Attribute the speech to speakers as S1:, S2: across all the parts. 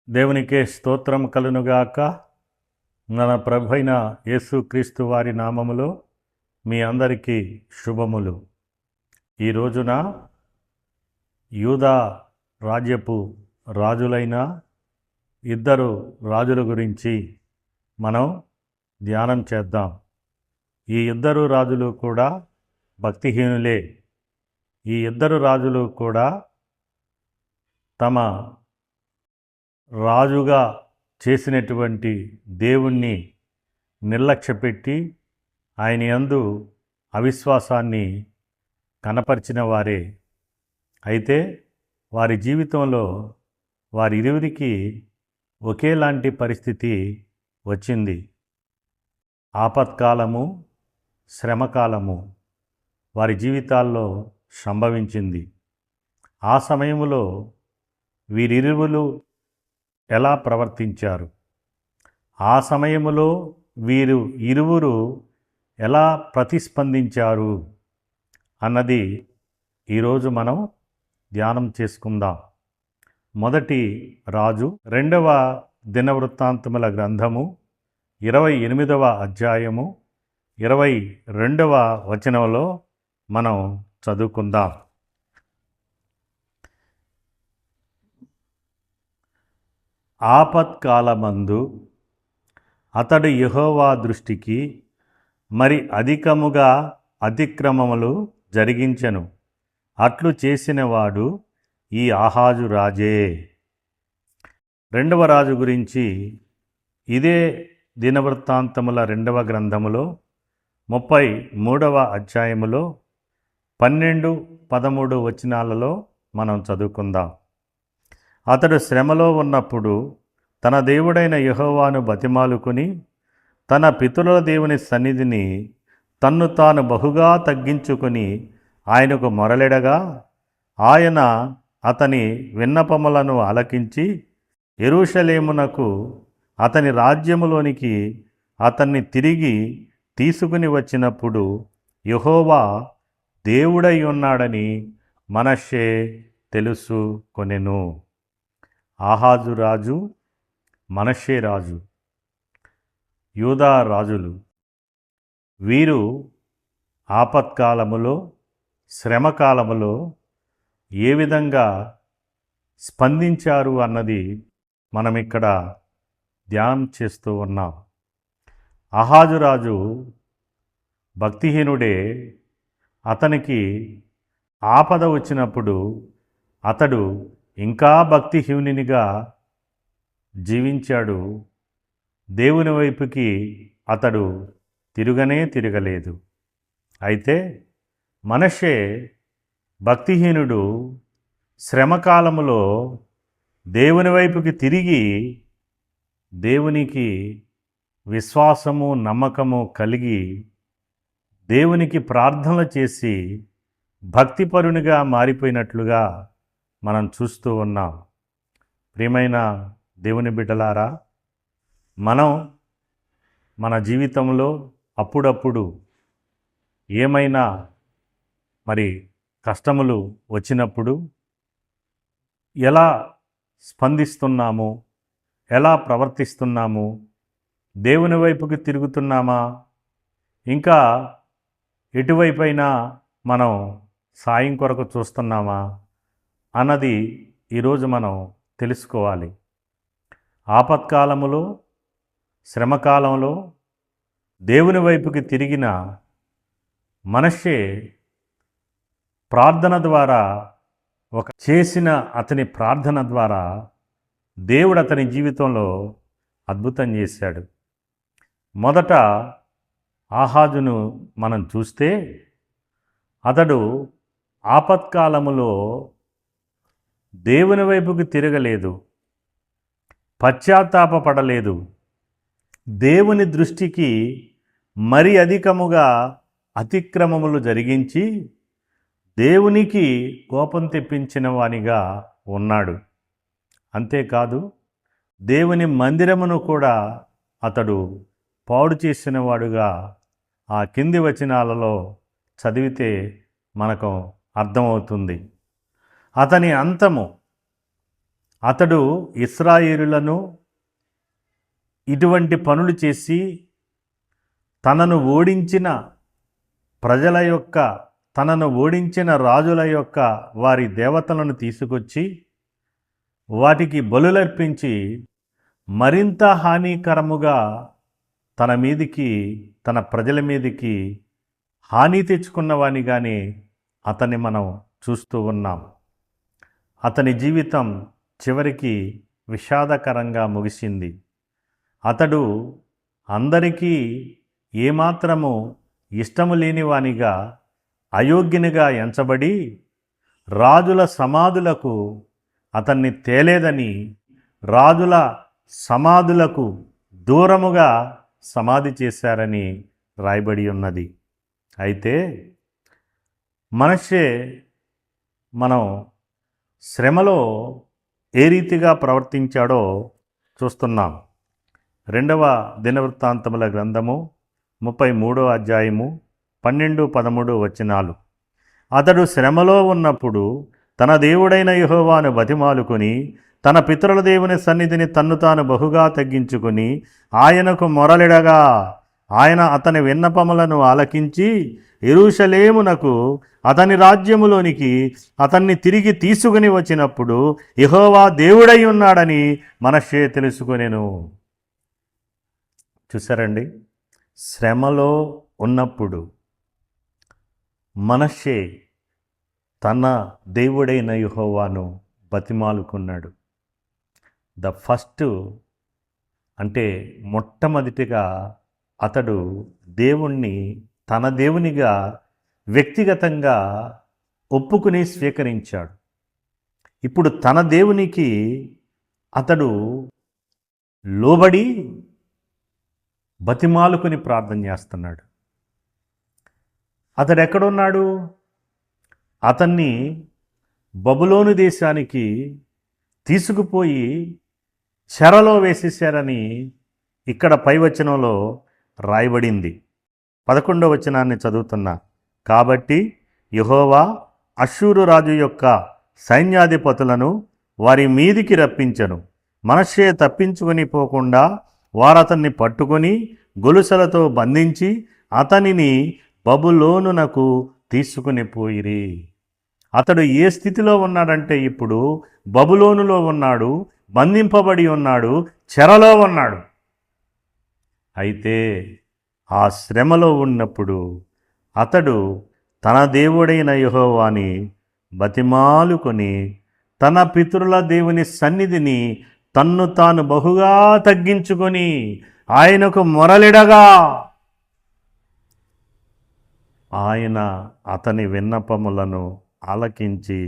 S1: దేవునికే స్తోత్రం కలునుగాక. మన ప్రభైన యేసుక్రీస్తు వారి నామములో మీ అందరికీ శుభములు. ఈ రోజున యూదా రాజ్యపు రాజులైన ఇద్దరు రాజుల గురించి మనం ధ్యానం చేద్దాం. ఈ ఇద్దరు రాజులు కూడా భక్తిహీనులే. ఈ ఇద్దరు రాజులు కూడా తమ రాజుగా చేసినటువంటి దేవుణ్ణి నిర్లక్ష్యపెట్టి ఆయన యందు అవిశ్వాసాన్ని కనపరిచిన వారే. అయితే వారి జీవితంలో వారిరువురికి ఒకేలాంటి పరిస్థితి వచ్చింది. ఆపత్కాలము, శ్రమకాలము వారి జీవితాల్లో సంభవించింది. ఆ సమయంలో వీరిరువులు ఎలా ప్రవర్తించారు, ఆ సమయంలో వీరు ఇరువురు ఎలా ప్రతిస్పందించారు అన్నది ఈరోజు మనం ధ్యానం చేసుకుందాం. మొదటి రాజు 2వ దినవృత్తాంతముల గ్రంథము 28వ అధ్యాయము 22వ వచనంలో మనం చదువుకుందాం. ఆపత్కాలమందు అతడు యెహోవా దృష్టికి మరి అధికముగా అతిక్రమములు జరిగించెను. అట్లు చేసినవాడు ఈ ఆహాజు రాజే. 2వ రాజు గురించి ఇదే దినవృత్తాంతముల 2వ గ్రంథములో 33వ అధ్యాయములో 12, 13 వచనాలలో మనం చదువుకుందాం. అతడు శ్రమలో ఉన్నప్పుడు తన దేవుడైన యెహోవాను బతిమాలుకుని తన పితరుల దేవుని సన్నిధిని తన్ను తాను బహుగా తగ్గించుకొని ఆయనకు మొరలెడగా ఆయన అతని విన్నపములను ఆలకించి యెరూషలేమునకు అతని రాజ్యములోనికి అతన్ని తిరిగి తీసుకుని వచ్చినప్పుడు యెహోవా దేవుడై ఉన్నాడని మనష్షే తెలుసుకొనెను. ఆహాజు రాజు, మనష్షే రాజు, యూదా రాజులు వీరు ఆపత్కాలములో, శ్రమకాలములో ఏ విధంగా స్పందించారు అన్నది మనం ఇక్కడ ధ్యానం చేస్తూ ఉన్నాం. ఆహాజు రాజు భక్తిహీనుడే. అతనికి ఆపద వచ్చినప్పుడు అతడు ఇంకా భక్తిహీనునిగా జీవించాడు. దేవుని వైపుకి అతడు తిరగలేదు. అయితే మనష్షే భక్తిహీనుడు శ్రమకాలములో దేవుని వైపుకి తిరిగి దేవునికి విశ్వాసము, నమ్మకము కలిగి దేవునికి ప్రార్థనలు చేసి భక్తిపరునిగా మారిపోయినట్లుగా మనం చూస్తూ ఉన్నాం. ప్రియమైన దేవుని బిడ్డలారా, మనం మన జీవితంలో అప్పుడప్పుడు ఏమైనా కష్టములు వచ్చినప్పుడు ఎలా స్పందిస్తున్నాము, ఎలా ప్రవర్తిస్తున్నాము, దేవుని వైపుకి తిరుగుతున్నామా, ఇంకా ఎటువైపైనా మనం సాయం కొరకు చూస్తున్నామా అన్నది ఈరోజు మనం తెలుసుకోవాలి. ఆపత్కాలములో, శ్రమకాలంలో దేవుని వైపుకి తిరిగిన మనష్షే ప్రార్థన ద్వారా చేసిన అతని ప్రార్థన ద్వారా దేవుడు అతని జీవితంలో అద్భుతం చేశాడు. మొదట ఆహాజును మనం చూస్తే అతడు ఆపత్కాలములో దేవుని వైపుకి తిరగలేదు, పశ్చాత్తాపపడలేదు. దేవుని దృష్టికి మరి అధికముగా అతిక్రమములు జరిగించి దేవునికి కోపం తెప్పించిన వానిగా ఉన్నాడు. అంతేకాదు దేవుని మందిరమును కూడా అతడు పాడు చేసిన వాడుగా ఆ కింది వచనాలలో చదివితే మనకు అర్థమవుతుంది. అతని అంతము అతడు ఇశ్రాయేలులను ఇటువంటి పనులు చేసి తనను ఓడించిన ప్రజల యొక్క తనను ఓడించిన రాజుల యొక్క వారి దేవతలను తీసుకొచ్చి వాటికి బలులర్పించి మరింత హానికరముగా తన మీదికి తన ప్రజల మీదికి హాని తెచ్చుకున్నవానిగానే అతన్ని మనం చూస్తూ ఉన్నాం. అతని జీవితం చివరికి విషాదకరంగా ముగిసింది. అతడు అందరికీ ఏమాత్రము ఇష్టము లేనివానిగా అయోగ్యునిగా ఎంచబడి రాజుల సమాధులకు అతన్ని తేలేదని రాజుల సమాధులకు దూరముగా సమాధి చేశారని రాయబడి ఉన్నది. అయితే మనషే మనం శ్రమలో ఏ రీతిగా ప్రవర్తించాడో చూస్తున్నాం. 2వ దినవృత్తాంతముల గ్రంథము 33వ అధ్యాయము 12-13 వచనాలు. అతడు శ్రమలో ఉన్నప్పుడు తన దేవుడైన యెహోవాను బతిమాలుకొని తన పితరుల దేవుని సన్నిధిని తన్ను తాను బహుగా తగ్గించుకుని ఆయనకు మొరలిడగా ఆయన అతని విన్నపములను ఆలకించి యెరూషలేమునకు అతని రాజ్యములోనికి అతన్ని తిరిగి తీసుకుని వచ్చినప్పుడు యెహోవా దేవుడై ఉన్నాడని మనష్షే తెలుసుకొనెను. చూసారండి, శ్రమలో ఉన్నప్పుడు మనష్షే తన దేవుడైన యెహోవాను బతిమాలుకున్నాడు. ఫస్ట్ అంటే మొట్టమొదటిగా అతడు దేవుణ్ణి తన దేవునిగా వ్యక్తిగతంగా ఒప్పుకుని స్వీకరించాడు. ఇప్పుడు తన దేవునికి అతడు లోబడి బతిమాలుకుని ప్రార్థన చేస్తున్నాడు. అతడు ఎక్కడున్నాడు? అతన్ని బబులోను దేశానికి తీసుకుపోయి చెరలో వేసేశారని ఇక్కడ పై వచనంలో రాయబడింది. 11వ వచనాన్ని చదువుతున్నా. కాబట్టి యెహోవా అష్షూరు రాజు యొక్క సైన్యాధిపతులను వారి మీదికి రప్పించెను. మనష్షే తప్పించుకొని పోకుండా వారతన్ని పట్టుకొని గొలుసులతో బంధించి అతనిని బబులోనునకు తీసుకుని పోయిరి. అతడు ఏ స్థితిలో ఉన్నాడంటే ఇప్పుడు బబులోనులో ఉన్నాడు, బంధింపబడి ఉన్నాడు, చెరలో ఉన్నాడు. అయితే ఆ శ్రమలో ఉన్నప్పుడు అతడు తన దేవుడైన యెహోవాని బతిమాలుకొని తన పితరుల దేవుని సన్నిధిని తన్ను తాను బహుగా తగ్గించుకొని ఆయనకు మొరలిడగా ఆయన అతని విన్నపములను ఆలకించి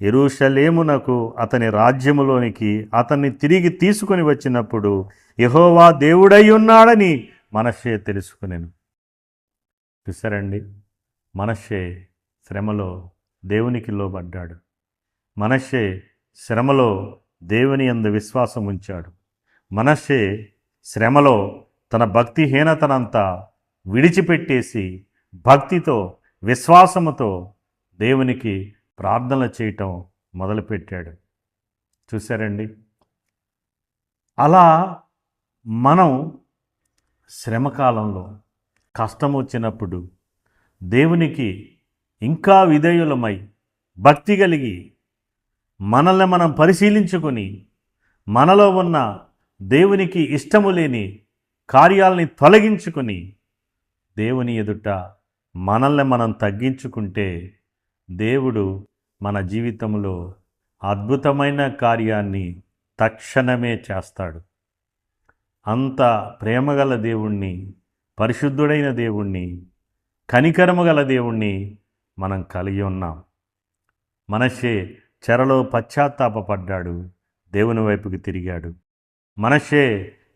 S1: యెరూషలేమునకు అతని రాజ్యములోనికి అతన్ని తిరిగి తీసుకుని వచ్చినప్పుడు యెహోవా దేవుడై ఉన్నాడని మనష్షే తెలుసుకునేను. చూసారండి, మనష్షే శ్రమలో దేవునికి లోబడ్డాడు. మనష్షే శ్రమలో దేవుని యందు విశ్వాసం ఉంచాడు. మనష్షే శ్రమలో తన భక్తిహీనతనంతా విడిచిపెట్టేసి భక్తితో విశ్వాసముతో దేవునికి ప్రార్థన చేయటం మొదలుపెట్టాడు. చూశారండి, అలా మనం శ్రమకాలంలో కష్టం వచ్చినప్పుడు దేవునికి ఇంకా విధేయులమై భక్తి కలిగి మనల్ని మనం పరిశీలించుకొని మనలో ఉన్న దేవునికి ఇష్టము లేని కార్యాలని తొలగించుకొని దేవుని ఎదుట మనల్ని మనం తగ్గించుకుంటే దేవుడు మన జీవితంలో అద్భుతమైన కార్యాన్ని తక్షణమే చేస్తాడు. అంత ప్రేమగల దేవుణ్ణి, పరిశుద్ధుడైన దేవుణ్ణి, కనికరము గల దేవుణ్ణి మనం కలిగి ఉన్నాం. మనష్షే చెరలో పశ్చాత్తాపపడ్డాడు, దేవుని వైపుకి తిరిగాడు. మనష్షే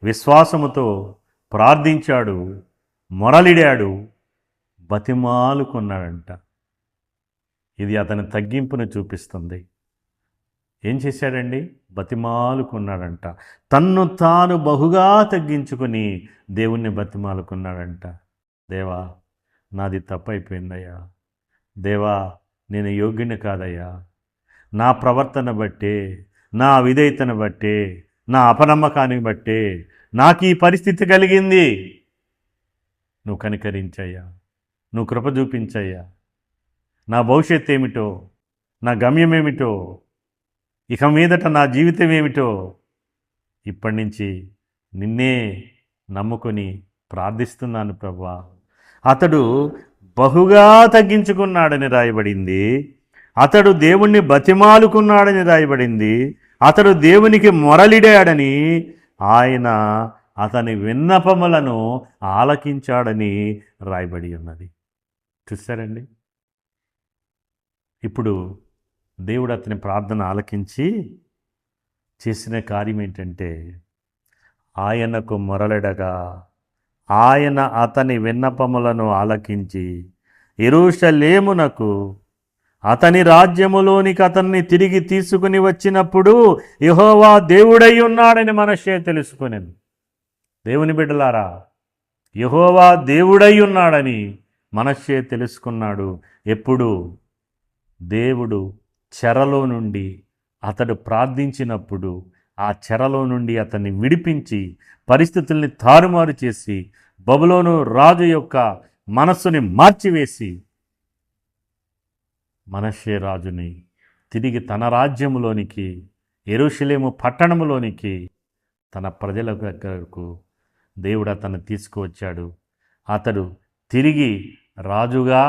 S1: విశ్వాసముతో ప్రార్థించాడు, మొరలిడాడు, బతిమాలుకున్నాడంట. ఇది అతని తగ్గింపును చూపిస్తుంది. ఏం చేశాడండి? బతిమాలుకున్నాడంట. తన్ను తాను బహుగా తగ్గించుకొని దేవుణ్ణి బతిమాలుకున్నాడంట. దేవా, నాది తప్పైపోయిందయ్యా. దేవా, నేను యోగ్యుని కాదయ్యా. నా ప్రవర్తన బట్టే, నా అవిధేయతను బట్టే, నా అపనమ్మకాన్ని బట్టే నాకు ఈ పరిస్థితి కలిగింది. నువ్వు కనికరించయ్యా, నువ్వు కృప చూపించయ్యా. నా భవిష్యత్తు ఏమిటో, నా గమ్యం ఏమిటో, ఇక మీదట నా జీవితం ఏమిటో ఇప్పటి నుంచి నిన్నే నమ్ముకొని ప్రార్థిస్తున్నాను ప్రభువా. అతడు బహుగా తగ్గించుకున్నాడని రాయబడింది. అతడు దేవుణ్ణి బతిమాలుకున్నాడని రాయబడింది. అతడు దేవునికి మొరలిడాడని, ఆయన అతని విన్నపములను ఆలకించాడని రాయబడి ఉన్నది. చూసారండి, ఇప్పుడు దేవుడు అతని ప్రార్థన ఆలకించి చేసిన కార్యం ఏంటంటే, ఆయనకు మొరలెడగా ఆయన అతని విన్నపములను ఆలకించి యెరూషలేమునకు అతని రాజ్యములోనికి అతన్ని తిరిగి తీసుకుని వచ్చినప్పుడు యెహోవా దేవుడై ఉన్నాడని మనష్షే తెలుసుకొనెను. దేవుని బిడ్డలారా, యెహోవా దేవుడై ఉన్నాడని మనష్షే తెలుసుకున్నాడు. ఎప్పుడు? దేవుడు చెరలో నుండి అతడు ప్రార్థించినప్పుడు ఆ చెరలో నుండి అతన్ని విడిపించి పరిస్థితుల్ని తారుమారు చేసి బబులోను రాజు యొక్క మనస్సుని మార్చివేసి మనష్షే రాజుని తిరిగి తన రాజ్యములోనికి, యెరూషలేము పట్టణములోనికి, తన ప్రజల దగ్గరకు దేవుడు అతన్ని తీసుకువచ్చాడు. అతడు తిరిగి రాజుగా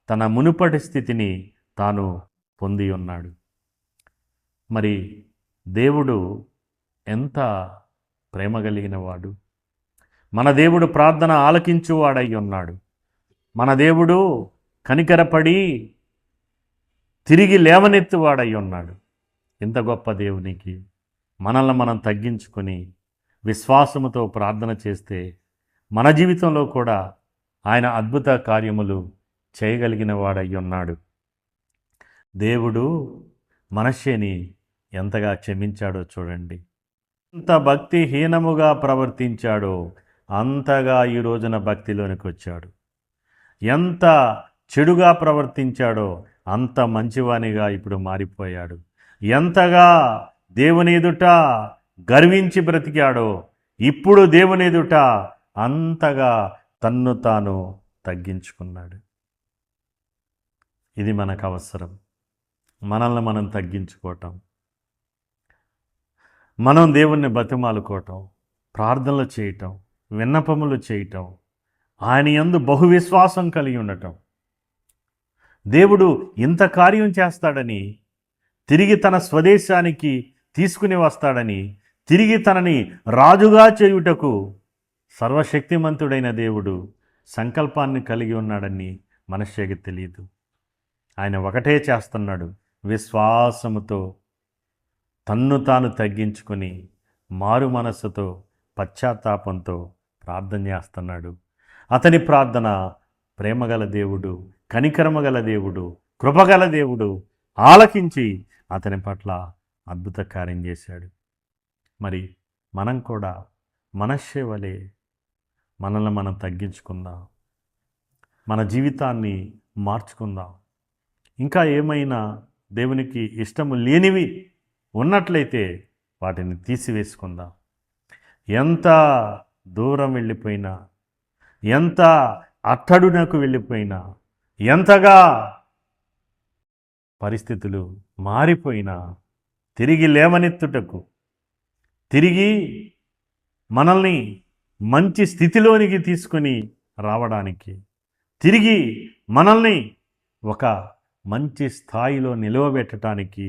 S1: తన మునుపటి స్థితిని తాను పొంది ఉన్నాడు. మరి దేవుడు ఎంత ప్రేమ కలిగిన వాడు! మన దేవుడు ప్రార్థన ఆలకించువాడై ఉన్నాడు. మన దేవుడు కనికరపడి తిరిగి లేవనెత్తువాడై ఉన్నాడు. ఇంత గొప్ప దేవునికి మనల్ని మనం తగ్గించుకొని విశ్వాసముతో ప్రార్థన చేస్తే మన జీవితంలో కూడా ఆయన అద్భుత కార్యములు చేయగలిగిన వాడై ఉన్నాడు. దేవుడు మనష్షేని ఎంతగా క్షమించాడో చూడండి. ఎంత భక్తిహీనముగా ప్రవర్తించాడో అంతగా ఈ రోజున భక్తిలోనికి వచ్చాడు. ఎంత చెడుగా ప్రవర్తించాడో అంత మంచివానిగా ఇప్పుడు మారిపోయాడు. ఎంతగా దేవుని ఎదుట గర్వించి బ్రతికాడో ఇప్పుడు దేవుని ఎదుట అంతగా తన్ను తాను తగ్గించుకున్నాడు. ఇది మనకు అవసరం. మనల్ని మనం తగ్గించుకోవటం, మనం దేవుణ్ణి బతిమాలుకోవటం, ప్రార్థనలు చేయటం, విన్నపములు చేయటం, ఆయన యందు బహువిశ్వాసం కలిగి ఉండటం. దేవుడు ఇంత కార్యం చేస్తాడని, తిరిగి తన స్వదేశానికి తీసుకుని వస్తాడని, తిరిగి తనని రాజుగా చేయుటకు సర్వశక్తిమంతుడైన దేవుడు సంకల్పాన్ని కలిగి ఉన్నాడని మనష్షేకి తెలియదు. ఆయన ఒకటే చేస్తున్నాడు, విశ్వాసముతో తన్ను తాను తగ్గించుకొని మారు మనస్సుతో పశ్చాత్తాపంతో ప్రార్థన చేస్తున్నాడు. అతని ప్రార్థన ప్రేమగల దేవుడు, కనికరమగల దేవుడు, కృపగల దేవుడు ఆలకించి అతని పట్ల అద్భుత కార్యం చేశాడు. మరి మనం కూడా మనష్షే వలె మనల్ని మనం తగ్గించుకుందాం, మన జీవితాన్ని మార్చుకుందాం. ఇంకా ఏమైనా దేవునికి ఇష్టము లేనివి ఉన్నట్లయితే వాటిని తీసివేసుకుందాం. ఎంత దూరం వెళ్ళిపోయినా, ఎంత అట్టడునకు వెళ్ళిపోయినా, ఎంతగా పరిస్థితులు మారిపోయినా తిరిగి లేవనెత్తుటకు, తిరిగి మనల్ని మంచి స్థితిలోనికి తీసుకొని రావడానికి, తిరిగి మనల్ని ఒక మంచి స్థాయిలో నిలవబెట్టడానికి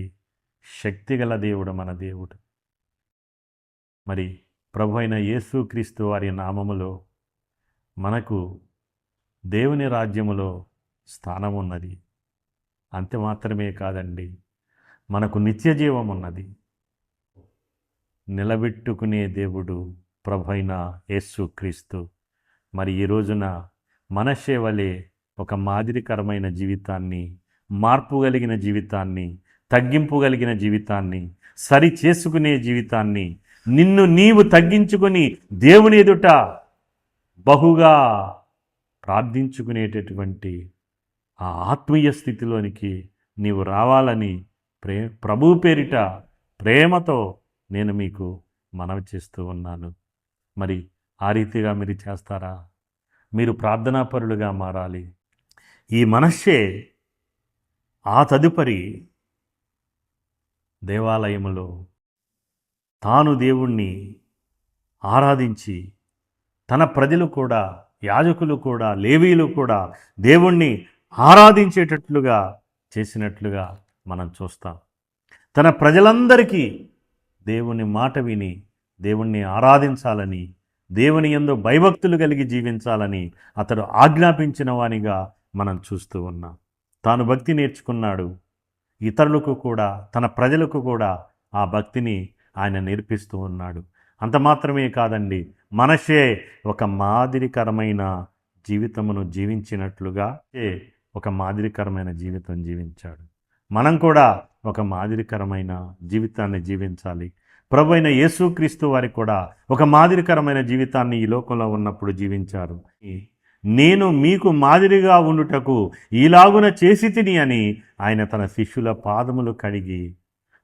S1: శక్తిగల దేవుడు మన దేవుడు. మరి ప్రభు అయిన యేసుక్రీస్తు వారి నామములో మనకు దేవుని రాజ్యములో స్థానం ఉన్నది. అంతే మాత్రమే కాదండి, మనకు నిత్య జీవం ఉన్నది. నిలబెట్టుకునే దేవుడు ప్రభు అయిన యేసుక్రీస్తు. మరి ఈ రోజున మనష్షే వలె ఒక మాదిరికరమైన జీవితాన్ని, మార్పు కలిగిన జీవితాన్ని, తగ్గింపు కలిగిన జీవితాన్ని, సరి చేసుకునే జీవితాన్ని, నిన్ను నీవు తగ్గించుకొని దేవుని ఎదుట బహుగా ప్రార్థించుకునేటటువంటి ఆ ఆత్మీయ స్థితిలోనికి నీవు రావాలని ప్రభు పేరిట ప్రేమతో నేను మీకు మనవి చేస్తూ ఉన్నాను. మరి ఆ రీతిగా మీరు చేస్తారా? మీరు ప్రార్థనాపరులుగా మారాలి. ఈ మనస్సే ఆ తదుపరి దేవాలయములో తాను దేవుణ్ణి ఆరాధించి తన ప్రజలు కూడా, యాజకులు కూడా, లేవీలు కూడా దేవుణ్ణి ఆరాధించేటట్లుగా చేసినట్లుగా మనం చూస్తాం. తన ప్రజలందరికీ దేవుని మాట విని దేవుణ్ణి ఆరాధించాలని, దేవుని యందు భయభక్తులు కలిగి జీవించాలని అతడు ఆజ్ఞాపించిన వానిగా మనం చూస్తూ ఉన్నాం. తాను భక్తి నేర్చుకున్నాడు. ఇతరులకు కూడా, తన ప్రజలకు కూడా ఆ భక్తిని ఆయన నేర్పిస్తూ ఉన్నాడు. అంత మాత్రమే కాదండి, మనషే ఒక మాదిరికరమైన జీవితమును జీవించినట్లుగా ఒక మాదిరికరమైన జీవితం జీవించాడు. మనం కూడా ఒక మాదిరికరమైన జీవితాన్ని జీవించాలి. ప్రభు అయిన యేసుక్రీస్తు వారికి కూడా ఒక మాదిరికరమైన జీవితాన్ని ఈ లోకంలో ఉన్నప్పుడు జీవించారు. నేను మీకు మాదిరిగా ఉండుటకు ఈలాగున చేసి తిని అని ఆయన తన శిష్యుల పాదములు కడిగి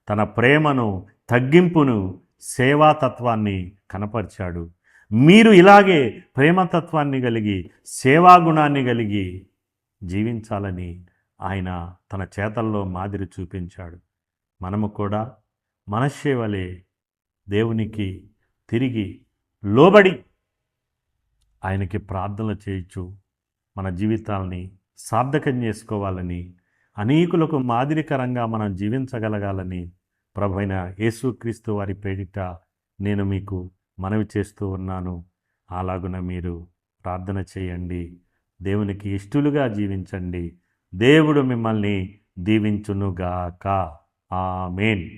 S1: తన ప్రేమను, తగ్గింపును, సేవాతత్వాన్ని కనపరిచాడు. మీరు ఇలాగే ప్రేమతత్వాన్ని కలిగి, సేవాగుణాన్ని కలిగి జీవించాలని ఆయన తన చేతల్లో మాదిరి చూపించాడు. మనము కూడా మనష్షే వలె దేవునికి తిరిగి లోబడి ఆయనకి ప్రార్థనలు చేయొచ్చు. మన జీవితాల్ని సార్థకం చేసుకోవాలని, అనేకులకు మాదిరికరంగా మనం జీవించగలగాలని ప్రభువైన యేసుక్రీస్తు వారి పేరిట నేను మీకు మనవి చేస్తూ ఉన్నాను. అలాగున మీరు ప్రార్థన చేయండి. దేవునికి ఇష్టలుగా జీవించండి. దేవుడు మిమ్మల్ని దీవించునుగాక. ఆమేన్.